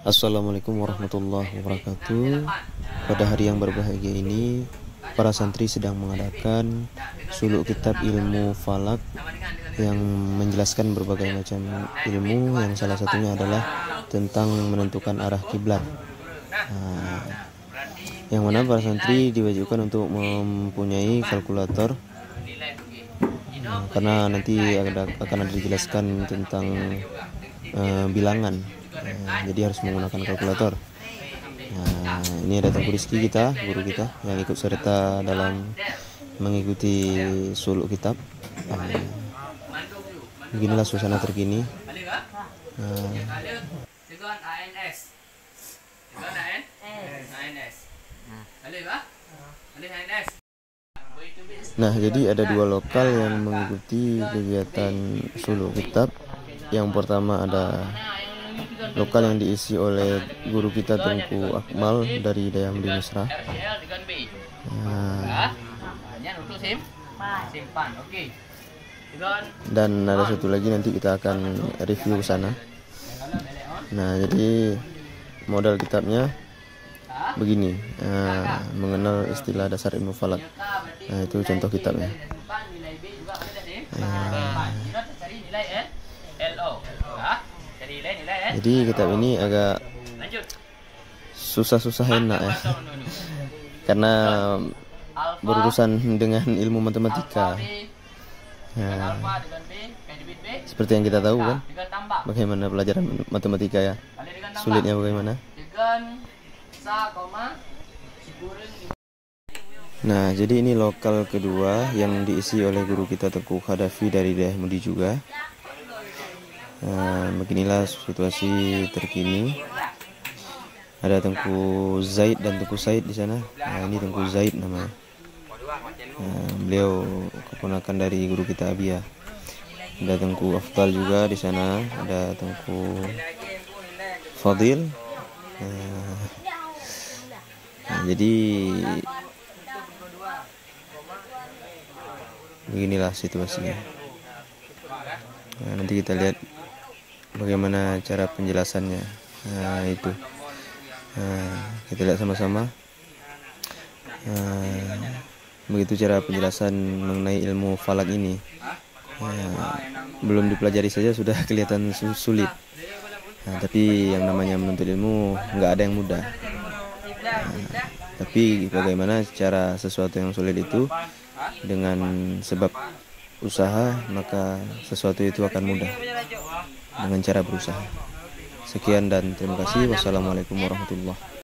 Assalamualaikum warahmatullahi wabarakatuh. Pada hari yang berbahagia ini, para santri sedang mengadakan suluk kitab ilmu falak yang menjelaskan berbagai macam ilmu, yang salah satunya adalah tentang menentukan arah kiblat. Yang mana para santri diwajibkan untuk mempunyai kalkulator, karena nanti akan ada dijelaskan tentang bilangan. Jadi harus menggunakan kalkulator. Ini ada Tengku Rizky kita, guru kita, yang ikut serta dalam mengikuti suluk kitab. Beginilah suasana terkini. Nah, jadi ada dua lokal yang mengikuti kegiatan suluk kitab. Yang pertama ada lokal yang diisi oleh guru kita Tengku Akmal dari Dayang di Misra. Dan ada satu lagi nanti kita akan review sana. Nah, jadi modal kitabnya begini, mengenal istilah dasar ilmu falak. Nah, itu contoh kitabnya. Jadi kitab ini agak susah-susah enak ya, karena berurusan dengan ilmu matematika. Seperti yang kita tahu kan, bagaimana pelajaran matematika ya, sulitnya bagaimana. Nah, jadi ini lokal kedua yang diisi oleh guru kita Tengku Khadafi dari Dayah Mudi juga. Beginilah situasi terkini. Ada Tengku Zaid dan Tengku Said di sana. Ini Tengku Zaid namanya. Beliau keponakan dari guru kita Abia. Ada Tengku Aftal juga di sana. Ada Tengku Fadil. Jadi beginilah situasinya. Nanti kita lihat bagaimana cara penjelasannya. Itu kita lihat sama-sama. Begitu cara penjelasan mengenai ilmu falak ini. Belum dipelajari saja sudah kelihatan sulit. Tapi yang namanya menuntut ilmu nggak ada yang mudah. Tapi bagaimana cara sesuatu yang sulit itu, dengan sebab usaha maka sesuatu itu akan mudah dengan cara berusaha. Sekian dan terima kasih. Wassalamualaikum warahmatullahi wabarakatuh.